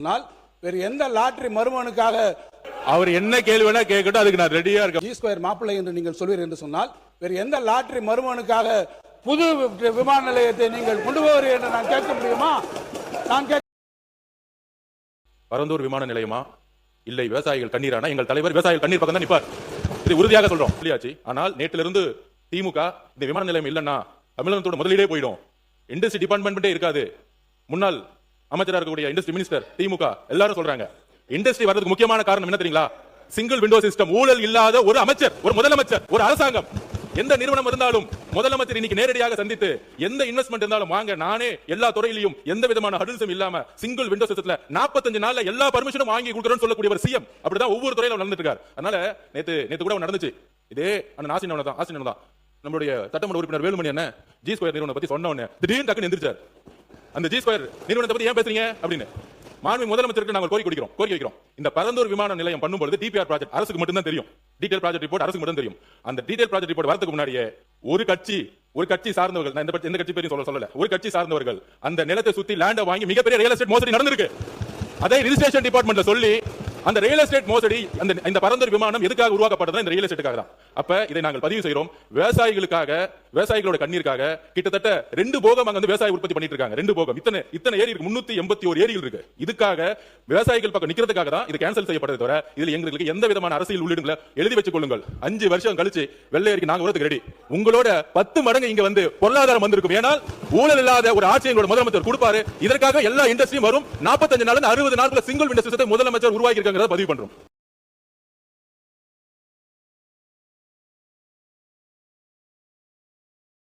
சொன்னால் வேறு எந்த லாட்டரி மருமகனுக்காக அவர் என்ன கேள்வி வேணா கேட்கட்டும், அதுக்கு நான் ரெடியா இருக்கேன். ஜி ஸ்கொயர் மாப்பிள்ளை என்று நீங்கள் சொல்வீர் என்று சொன்னால் வேறு எந்த லாட்டரி மருமகனுக்காக புது விமான நிலையத்தை நீங்கள் கொண்டு போவீர்கள் என்று நான் கேட்க முடியுமா? பரந்தூர் விமான நிலையமா இல்லை விவசாயிகள் கண்ணீரானா? எங்கள் தலைவர் விவசாயிகள் கண்ணீர் பக்கம் தான் நிற்பார், இது உறுதியாக சொல்றோம். சொல்லியாச்சு. ஆனால் நேற்றிலிருந்து திமுக இந்த விமான நிலையம் இல்லைன்னா தமிழகத்தோட முதலீடே போயிடும், இண்டஸ்ட்ரி டிபார்ட்மெண்ட்டே இருக்காது. முன்னாள் அமைச்சராக இருக்கக்கூடிய இண்டஸ்ட்ரி மினிஸ்டர் திமுக எல்லாரும் சொல்றாங்க. இண்டஸ்ட்ரி வர்றதுக்கு முக்கியமான காரணம் என்ன தெரியுங்களா? Single window system. ஊழல் இல்லாத ஒரு அமைச்சர், ஒரு முதலமைச்சர், ஒரு அரசாங்கம். எந்த நிறுவனம் இருந்தாலும் முதலமைச்சர் இன்னைக்கு நேரடியாக சந்தித்து எந்த இன்வெஸ்ட்மெண்ட் இருந்தாலும் வாங்க, நானே எல்லா துறையிலும் எந்த விதமான ஹடில்ஸும் இல்லாம சிங்கிள் விண்டோ சிஸ்டத்துல 45 நாள்ல எல்லா பர்மிஷனும் வாங்கி கொடுக்கறோம்னு சொல்லக்கூடிய ஒரு சிஎம் அப்படிதான் ஒவ்வொரு துறையில நடந்துட்டு இருக்காரு. அதனால நேத்து கூட நடந்துச்சு. இதே அந்த ஆசிரியர் தான் நம்மளுடைய சட்டமன்ற உறுப்பினர் வேலுமணி என்ன ஜி ஸ்கொயர் நிறுவனம் பத்தி சொன்ன உடனே திடீர்னு டக்குன்னு எந்திரிச்சார். அந்த ஜி ஸ்கொயர் நிறுவனத்தை பத்தி ஏன் பேசுறீங்க அப்படின்னு மாண்பு முதலமைச்சருக்கு நாங்கள் கோரிக்கை வைக்கிறோம். இந்த பரந்தூர் விமான நிலையம் பண்ணும்போது டிபிஆர் ப்ராஜெக்ட் அரசுக்கு மட்டும் தான் தெரியும், டீடைல் ப்ராஜெக்ட் ரிப்போர்ட் அரசுக்கு மட்டும் தெரியும். அந்த டீடைல் ப்ராஜெக்ட் ரிப்போர்ட் வரதுக்கு முன்னாடியே ஒரு கட்சி சார்ந்தவர்கள், நான் எந்த கட்சி பேரையும் சொல்லல, ஒரு கட்சி சார்ந்தவர்கள் அந்த நிலத்தை சுத்தி லேண்ட வாங்கி மிகப்பெரிய ரியல் எஸ்டேட் மோசடி நடந்திருக்கு. அதை ரிஜிஸ்ட்ரேஷன் டிபார்ட்மெண்ட்ல சொல்லி அந்த ரியல் எஸ்டேட் மோசடி, இந்த பரந்தூர் விமானம் எதுக்காக உருவாக்கப்பட்டது? இந்த ரியல் எஸ்டேட்டுக்காக தான். அப்ப இதை நாங்கள் பதிவு செய்கிறோம். விவசாயிகளுக்காக, விவசாயிகளோட கண்ணீருக்காக கிட்டத்தட்ட 2 போகம் அங்க வந்து விவசாய உற்பத்தி பண்ணிட்டு இருக்காங்க. 2 போகம் இத்தனை ஏரி இருக்கு, 381 ஏரிகள் இருக்கு. இதுக்காக விவசாயிகள் பக்கம் நிக்கிறதுக்காக தான் இது கேன்சல் செய்யப்பட்டது. தவிர இதுல எங்களுக்கு எந்த விதமான அரசியல் உள்ளீடுகளை எழுதி வச்சுக் கொள்ளுங்கள். 5 வருஷம் கழிச்சு வெள்ளை ஏரிக்கு நாங்க வரதுக்கு ரெடி. உங்களோட 10 மடங்கு இங்க வந்து பொருளாதாரம் வந்திருக்கும். ஏனால் ஊழல் இல்லாத ஒரு ஆட்சி எங்களோட முதலமைச்சர் கொடுப்பாரு. இதற்காக எல்லா இண்டஸ்ட்ரியும் வரும். 45 நாள் 60 நாட்கள் சிங்கிள் விண்டோ சிஸ்டத்தை முதலமைச்சர் உருவாக்கி இருக்காங்க பதிவு பண்றோம்.